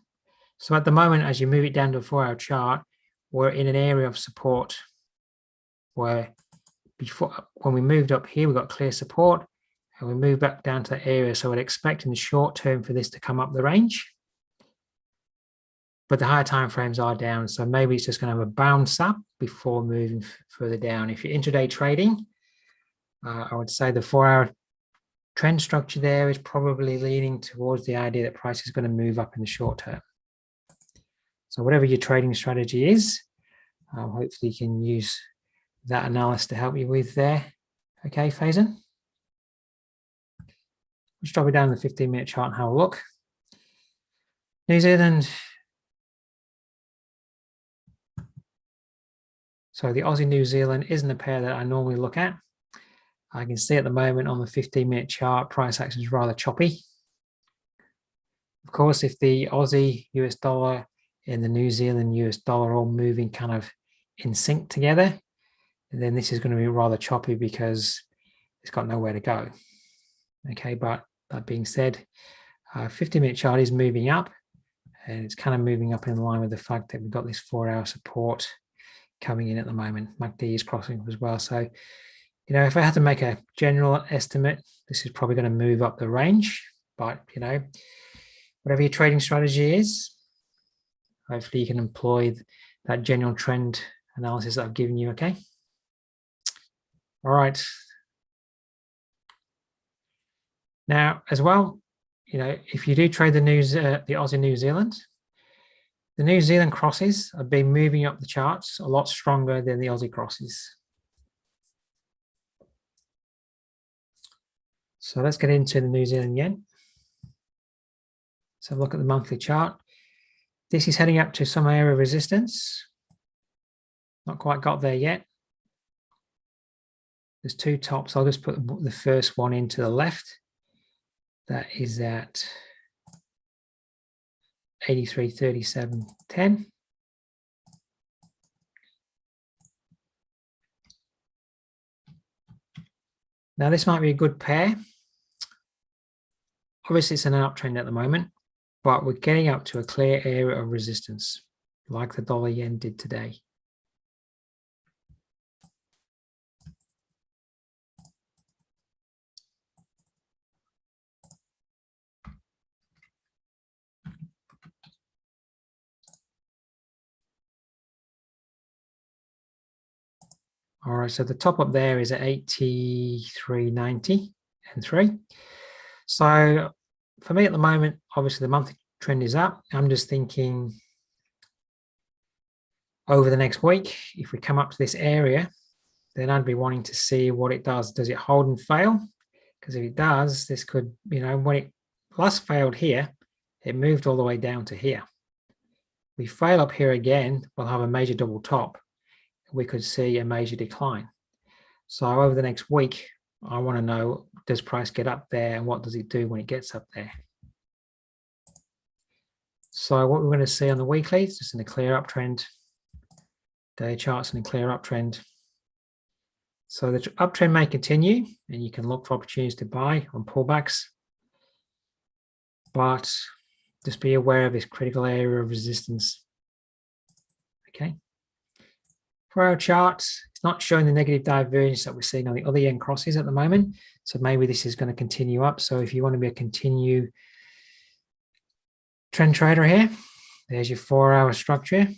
So at the moment, as you move it down to a 4-hour chart, we're in an area of support where before, when we moved up here, we got clear support and we moved back down to that area. So I'd expect in the short term for this to come up the range. but the higher time frames are down. So maybe it's just going to have a bounce up before moving further down. If you're intraday trading, I would say the 4-hour trend structure there is probably leaning towards the idea that price is going to move up in the short term. So whatever your trading strategy is, hopefully you can use that analysis to help you with there. Okay, Faison? Let's drop it down the 15-minute chart and have a look. New Zealand. So the Aussie New Zealand isn't a pair that I normally look at. I can see at the moment on the 15-minute chart, price action is rather choppy. Of course, if the Aussie US dollar and the New Zealand US dollar are all moving kind of in sync together, then this is going to be rather choppy because it's got nowhere to go. Okay, but that being said, 15-minute chart is moving up, and it's kind of moving up in line with the fact that we've got this 4-hour support coming in at the moment. MACD is crossing as well. So, you know, if I had to make a general estimate, this is probably going to move up the range. But, you know, whatever your trading strategy is, hopefully you can employ that general trend analysis that I've given you, okay? All right. Now, as well, you know, if you do trade the Aussie New Zealand, the New Zealand crosses have been moving up the charts a lot stronger than the Aussie crosses. So let's get into the New Zealand yen. Let's have a look at the monthly chart. This is heading up to some area of resistance. Not quite got there yet. There's two tops. I'll just put the first one into the left. That is at 83.37.10. Now this might be a good pair. Obviously it's an uptrend at the moment, but we're getting up to a clear area of resistance, like the dollar yen did today. All right, so the top up there is at 83.90 and 3. So for me at the moment, obviously the monthly trend is up. I'm just thinking over the next week, if we come up to this area, then I'd be wanting to see what it does. Does it hold and fail? Because if it does, this could, you know, when it last failed here, it moved all the way down to here. We fail up here again, we'll have a major double top. We could see a major decline. So over the next week, I want to know, does price get up there and what does it do when it gets up there? So what we're going to see on the weekly is just in a clear uptrend. Day charts in a clear uptrend. So the uptrend may continue and you can look for opportunities to buy on pullbacks, but just be aware of this critical area of resistance. Okay. For our charts, it's not showing the negative divergence that we're seeing on the other yen crosses at the moment. So maybe this is going to continue up. So if you want to be a continue trend trader here, there's your 4-hour structure,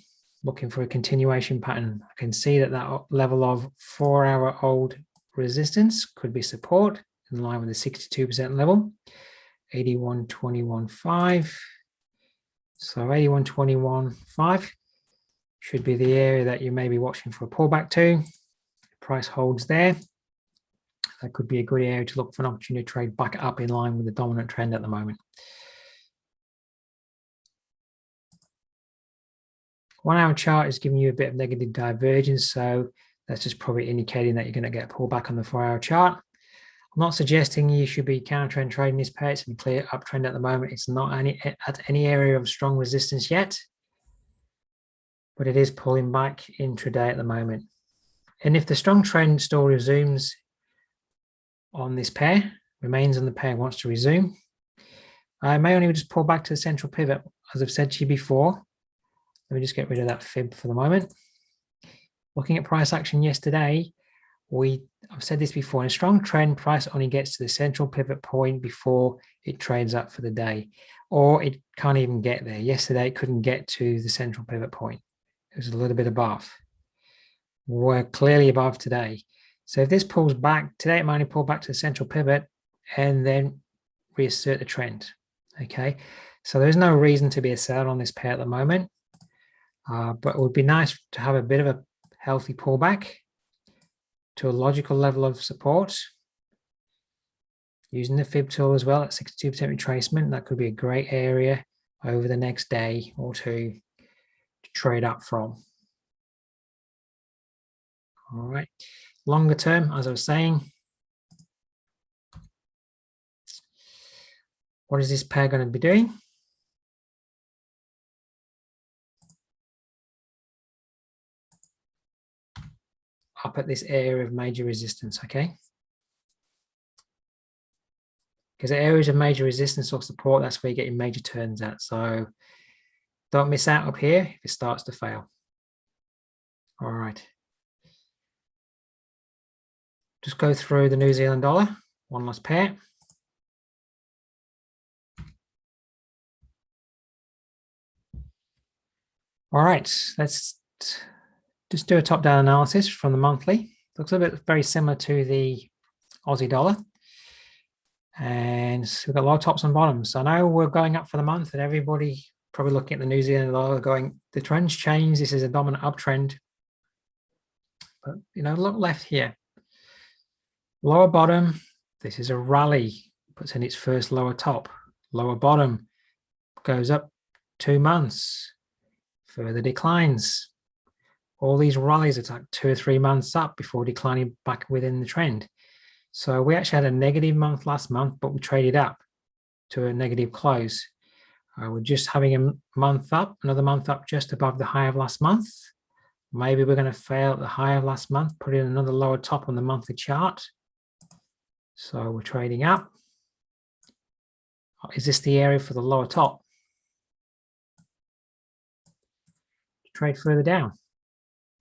looking for a continuation pattern. I can see that that level of 4-hour old resistance could be support in line with the 62% level, 81.21.5. So 81.21.5. should be the area that you may be watching for a pullback to. Price holds there. That could be a good area to look for an opportunity to trade back up in line with the dominant trend at the moment. 1-hour chart is giving you a bit of negative divergence, so that's just probably indicating that you're going to get a pullback on the 4-hour chart. I'm not suggesting you should be counter trend trading this pair. It's in a clear uptrend at the moment. It's not at any area of strong resistance yet, but it is pulling back intraday at the moment. And if the strong trend still resumes on this pair, remains on the pair, wants to resume, I may only just pull back to the central pivot. As I've said to you before, let me just get rid of that fib for the moment. Looking at price action yesterday, I've said this before, in a strong trend, price only gets to the central pivot point before it trades up for the day, or it can't even get there. Yesterday, it couldn't get to the central pivot point. It was a little bit above. We're clearly above today. So if this pulls back, today it might only pull back to the central pivot and then reassert the trend. Okay, so there's no reason to be a seller on this pair at the moment, but it would be nice to have a bit of a healthy pullback to a logical level of support. Using the fib tool as well at 62% retracement, that could be a great area over the next day or two to trade up from. All right, longer term, as I was saying, what is this pair going to be doing? Up at this area of major resistance, okay? Because areas of major resistance or support, that's where you get your major turns at. So don't miss out up here if it starts to fail. All right. Just go through the New Zealand dollar, one last pair. All right, let's just do a top-down analysis from the monthly. Looks a bit very similar to the Aussie dollar. And we've got a lot of tops and bottoms. So I know we're going up for the month and everybody probably looking at the New Zealand dollar going, the trend's changed. This is a dominant uptrend. But, you know, look left here. Lower bottom, this is a rally, puts in its first lower top. Lower bottom goes up 2 months, further declines. All these rallies are like 2 or 3 months up before declining back within the trend. So we actually had a negative month last month, but we traded up to a negative close. We're just having a month up, another month up just above the high of last month. Maybe we're going to fail at the high of last month, put in another lower top on the monthly chart. So we're trading up. Is this the area for the lower top? Trade further down.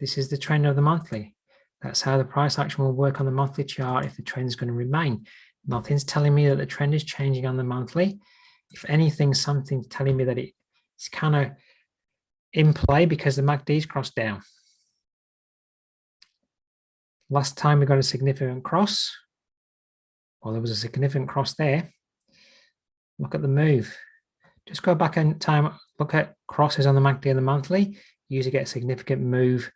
This is the trend of the monthly. That's how the price action will work on the monthly chart if the trend is going to remain. Nothing's telling me that the trend is changing on the monthly. If anything, something's telling me that it's kind of in play because the MACD's crossed down. Last time we got a significant cross. Well, there was a significant cross there. Look at the move. Just go back in time, look at crosses on the MACD and the monthly. You usually get a significant move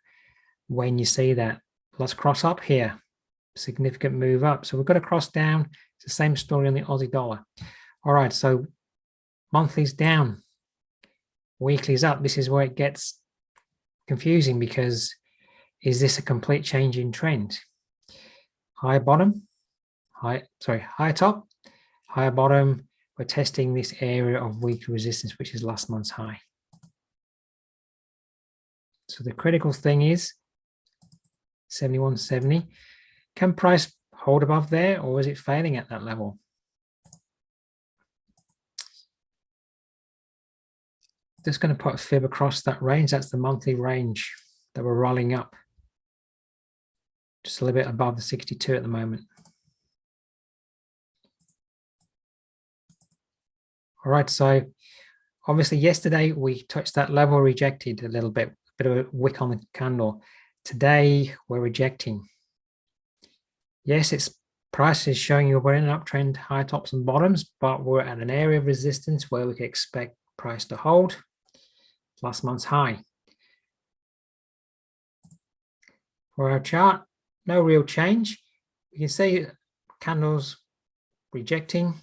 when you see that. Let's cross up here. Significant move up. So we've got a cross down. It's the same story on the Aussie dollar. All right, so monthly's down. Weekly's up. This is where it gets confusing because is this a complete change in trend? Higher bottom, higher top, higher bottom. We're testing this area of weekly resistance, which is last month's high. So the critical thing is 71.70. Can price hold above there, or is it failing at that level? Just going to put a fib across that range. That's the monthly range that we're rolling up. Just a little bit above the 62 at the moment. All right, so obviously yesterday we touched that level, rejected a little bit, a bit of a wick on the candle. Today we're rejecting. Yes, its price is showing you we're in an uptrend, high tops and bottoms, but we're at an area of resistance where we can expect price to hold. Last month's high. For our chart, no real change. You can see candles rejecting,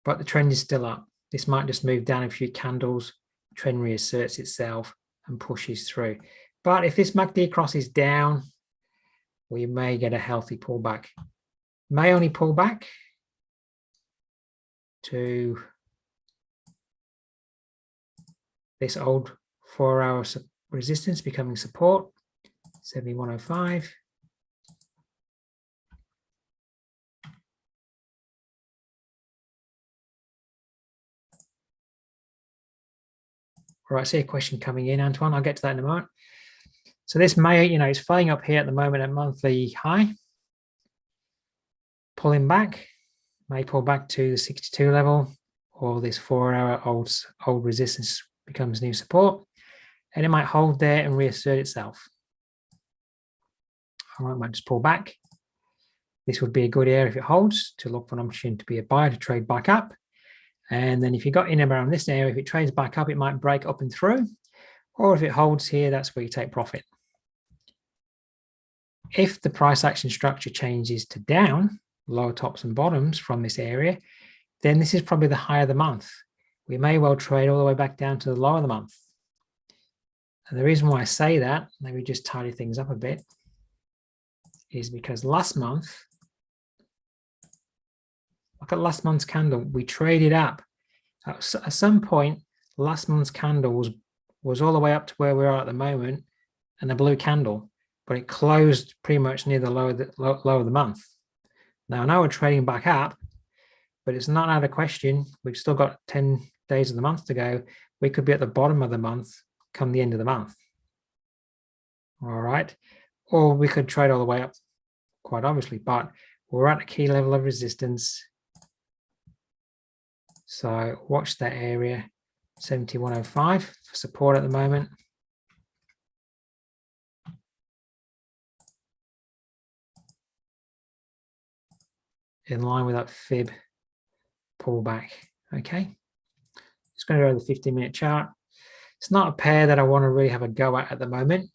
but the trend is still up. This might just move down a few candles, trend reasserts itself and pushes through. But if this MACD crosses down, we may get a healthy pullback. May only pull back to this old 4-hour resistance becoming support, 71.05. All right, I see a question coming in, Antoine. I'll get to that in a moment. So this may, it's flying up here at the moment at monthly high, pulling back, may pull back to the 62 level, or this 4-hour old resistance becomes new support, and it might hold there and reassert itself. All right, it might just pull back. This would be a good area if it holds to look for an opportunity to be a buyer to trade back up. And then if you got in around this area, if it trades back up, it might break up and through, or if it holds here, that's where you take profit. If the price action structure changes to down, lower tops and bottoms from this area, then this is probably the high of the month. We may well trade all the way back down to the low of the month. And the reason why I say that, maybe just tidy things up a bit, is because last month, look at last month's candle, we traded up. At some point, last month's candle was all the way up to where we are at the moment, and a blue candle, but it closed pretty much near the low of the month. Now, I know we're trading back up, but it's not out of question. We've still got 10 days of the month to go. We could be at the bottom of the month come the end of the month. All right. Or we could trade all the way up, quite obviously, but we're at a key level of resistance. So watch that area, 71.05 for support at the moment. In line with that fib pullback. Okay. Just going to go to the 15-minute chart. It's not a pair that I want to really have a go at the moment.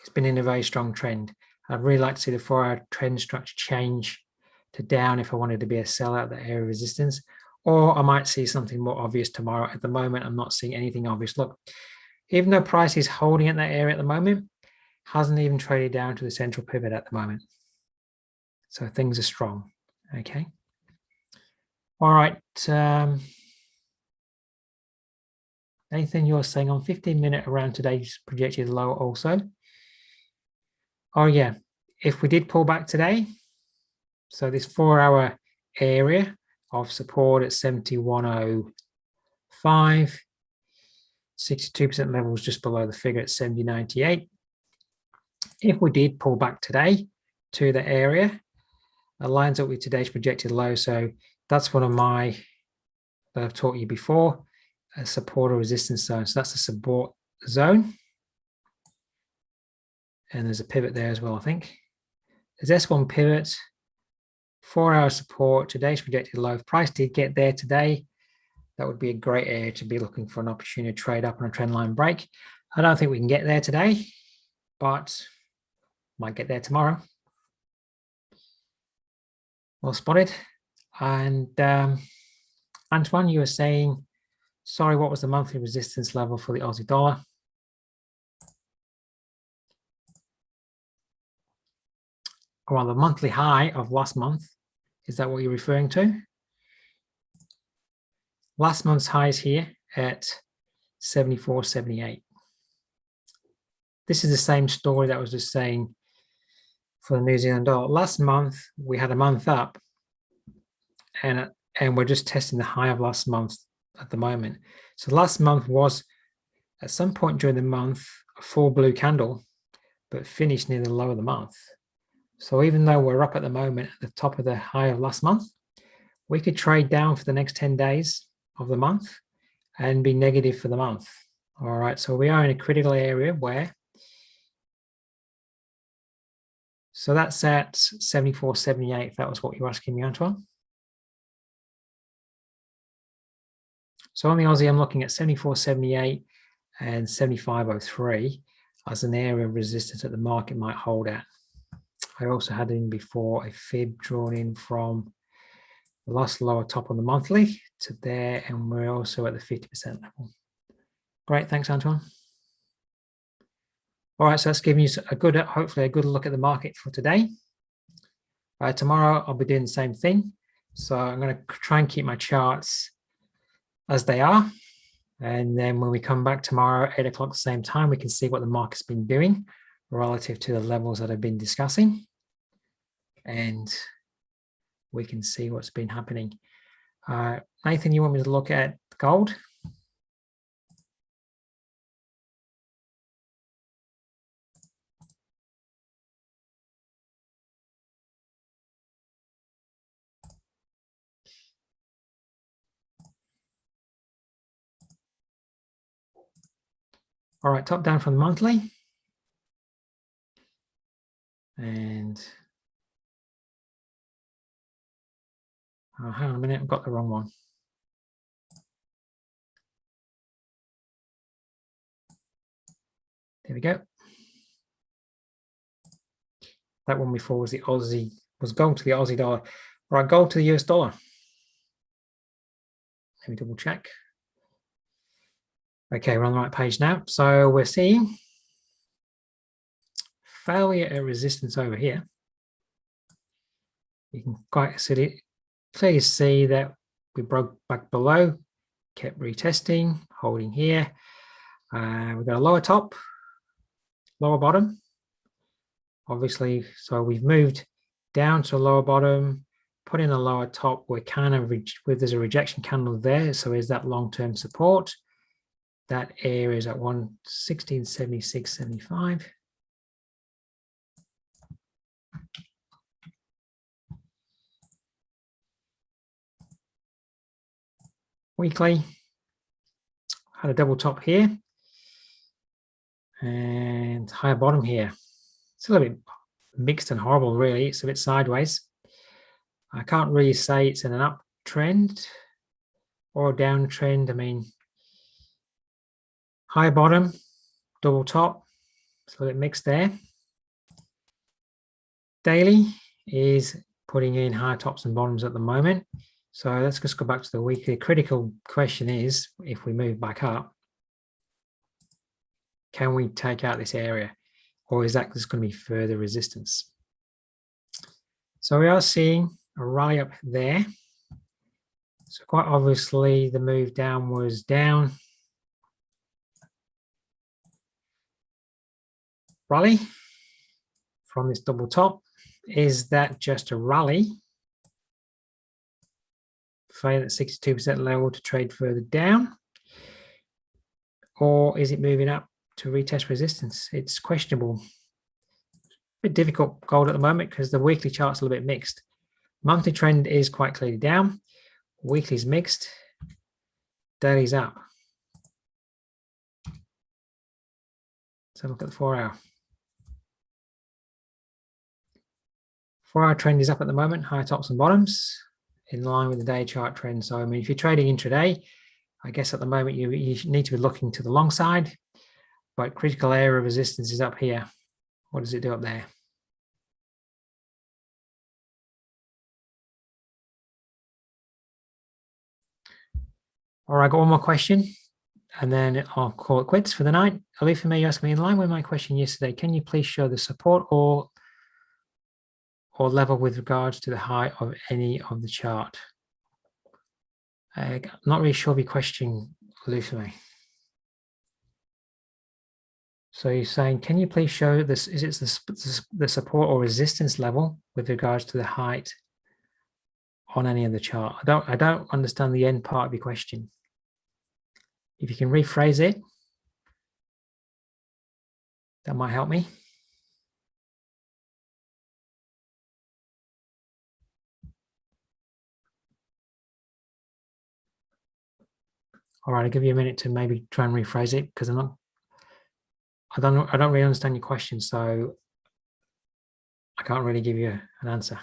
It's been in a very strong trend. I'd really like to see the 4-hour trend structure change to down if I wanted to be a seller at the area of resistance, or I might see something more obvious tomorrow. At the moment, I'm not seeing anything obvious. Look, even though price is holding at that area at the moment, hasn't even traded down to the central pivot at the moment. So things are strong. Okay. All right. Nathan, you're saying on 15-minute around today's projected low also. Oh yeah, if we did pull back today, so this 4-hour area of support at 71.05, 62% levels just below the figure at 70.98. If we did pull back today to the area, it lines up with today's projected low. So that's one of my that I've taught you before, a support or resistance zone. So that's the support zone. And there's a pivot there as well, I think. There's S1 pivot, 4-hour support, today's projected low. If price did get there today, that would be a great area to be looking for an opportunity to trade up on a trend line break. I don't think we can get there today, but might get there tomorrow. Well spotted. And Antoine, you were saying, sorry, what was the monthly resistance level for the Aussie dollar? Well, the monthly high of last month, is that what you're referring to? Last month's high is here at 74.78. This is the same story that I was just saying for the New Zealand dollar. Last month, we had a month up, and we're just testing the high of last month at the moment. So last month was, at some point during the month, a full blue candle, but finished near the low of the month. So even though we're up at the moment at the top of the high of last month, we could trade down for the next 10 days of the month and be negative for the month. All right, so we are in a critical area where, so that's at 74.78, if that was what you were asking me, Antoine. So on the Aussie, I'm looking at 74.78 and 75.03 as an area of resistance that the market might hold at. I also had in before a fib drawn in from the last lower top on the monthly to there, and we're also at the 50% level. Great, thanks, Antoine. All right, so that's giving you a good, hopefully a good look at the market for today. Tomorrow I'll be doing the same thing. So I'm going to try and keep my charts as they are. And then when we come back tomorrow, 8 o'clock the same time, we can see what the market's been doing relative to the levels that I've been discussing. And we can see what's been happening. Nathan, you want me to look at gold? All right, top down from the monthly. And oh, hang on a minute, I've got the wrong one. There we go. That one before was the Aussie, was gold to the Aussie dollar. All right, gold to the US dollar. Let me double check. Okay, we're on the right page now. So we're seeing failure at resistance over here. You can quite clearly see that we broke back below, kept retesting, holding here. We've got a lower top, lower bottom. Obviously, so we've moved down to a lower bottom, put in a lower top. We're kind of, there's a rejection candle there. So is that long-term support? That area is at 116.76.75. Weekly, had a double top here and higher bottom here. It's a little bit mixed and horrible, really. It's a bit sideways. I can't really say it's in an uptrend or a downtrend. I mean, high bottom, double top, it's a little bit mixed there. Daily is putting in high tops and bottoms at the moment. So let's just go back to the weekly. Critical question is, if we move back up, can we take out this area? Or is that just going to be further resistance? So we are seeing a rally up there. So quite obviously the move down was down. Rally from this double top. Is that just a rally? Fail at 62% level to trade further down? Or is it moving up to retest resistance? It's questionable. A bit difficult gold at the moment because the weekly chart's a little bit mixed. Monthly trend is quite clearly down. Weekly's mixed. Daily's up. Let's have a look at the 4-hour. 4-hour trend is up at the moment, high tops and bottoms, in line with the day chart trend. So, I mean, if you're trading intraday, I guess at the moment you need to be looking to the long side, but critical area of resistance is up here. What does it do up there? All right, I got one more question, and then I'll call it quits for the night. Alifame, you asked me, in line with my question yesterday, can you please show the support or level with regards to the high of any of the chart? I'm not really sure of your question, Alifame. So you're saying, can you please show this? Is it the support or resistance level with regards to the height on any of the chart? I don't understand the end part of your question. If you can rephrase it, that might help me. All right, I'll give you a minute to maybe try and rephrase it because I don't really understand your question, so I can't really give you an answer.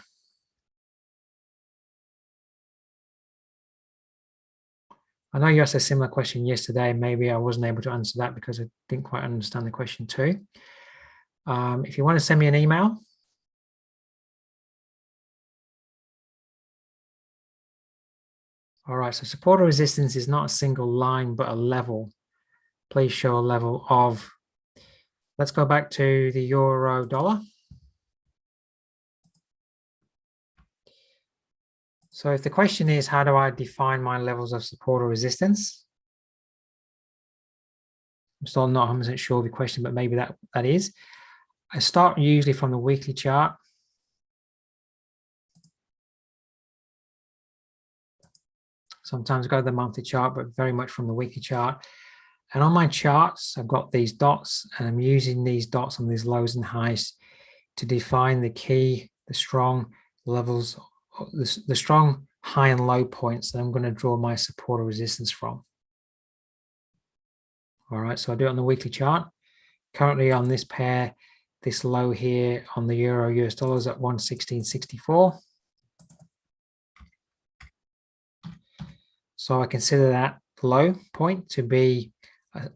I know you asked a similar question yesterday. Maybe I wasn't able to answer that because I didn't quite understand the question too. If you want to send me an email, all right, so support or resistance is not a single line, but a level. Please show a level of, let's go back to the euro dollar. So if the question is, how do I define my levels of support or resistance? I'm still not 100% sure of the question, but maybe that is. I start usually from the weekly chart. Sometimes I go to the monthly chart, but very much from the weekly chart. And on my charts, I've got these dots, and I'm using these dots on these lows and highs to define the key, the strong levels, the strong high and low points that I'm going to draw my support or resistance from. All right, so I'll do it on the weekly chart. Currently on this pair, this low here on the euro US dollars at 116.64. So I consider that low point to be a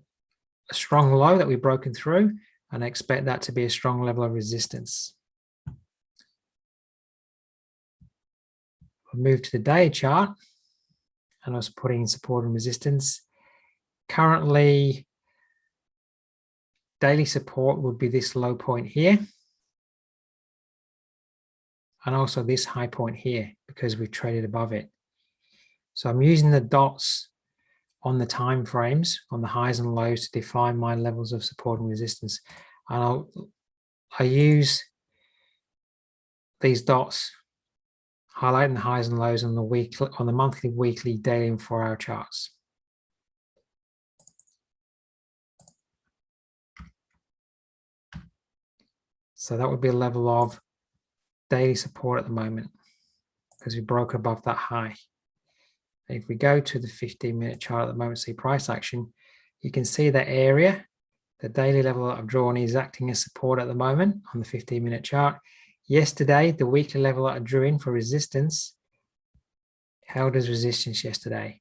strong low that we've broken through, and I expect that to be a strong level of resistance. I'll move to the day chart, and I was putting in support and resistance. Currently, daily support would be this low point here, and also this high point here, because we've traded above it. So I'm using the dots on the time frames, on the highs and lows, to define my levels of support and resistance. And I use these dots highlighting the highs and lows on the monthly, weekly, daily, and 4-hour charts. So that would be a level of daily support at the moment, because we broke above that high. If we go to the 15-minute chart at the moment, see price action, you can see that area, the daily level that I've drawn, is acting as support at the moment on the 15-minute chart. Yesterday, the weekly level that I drew in for resistance held as resistance yesterday.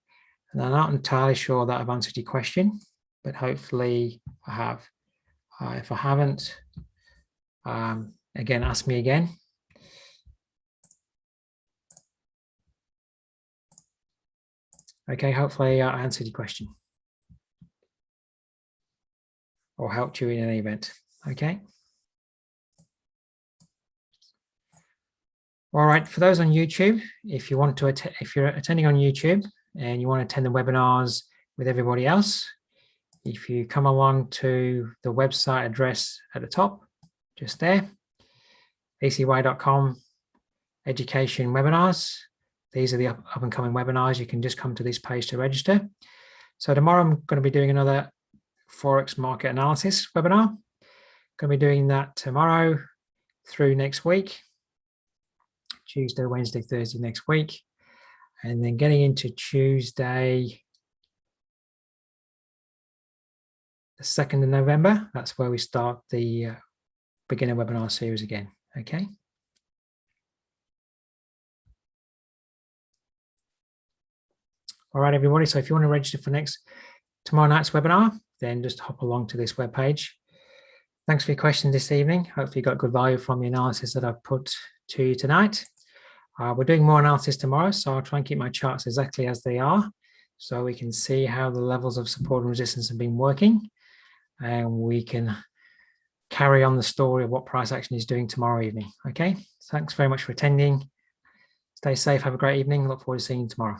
And I'm not entirely sure that I've answered your question, but hopefully I have. If I haven't, again, ask me again. Okay, hopefully I answered your question or helped you in any event. Okay. All right, for those on YouTube, if you want to, if you're attending on YouTube and you want to attend the webinars with everybody else, if you come along to the website address at the top, just there, acy.com, education webinars. These are the up and coming webinars. You can just come to this page to register. So tomorrow I'm going to be doing another Forex market analysis webinar. I'm going to be doing that tomorrow through next week, Tuesday, Wednesday, Thursday next week. And then getting into Tuesday, the 2nd of November, that's where we start the beginner webinar series again. Okay. All right, everybody. So if you want to register for tomorrow night's webinar, then just hop along to this webpage. Thanks for your question this evening. Hopefully you got good value from the analysis that I've put to you tonight. We're doing more analysis tomorrow, so I'll try and keep my charts exactly as they are, so we can see how the levels of support and resistance have been working, and we can carry on the story of what price action is doing tomorrow evening. Okay, thanks very much for attending. Stay safe, have a great evening. Look forward to seeing you tomorrow.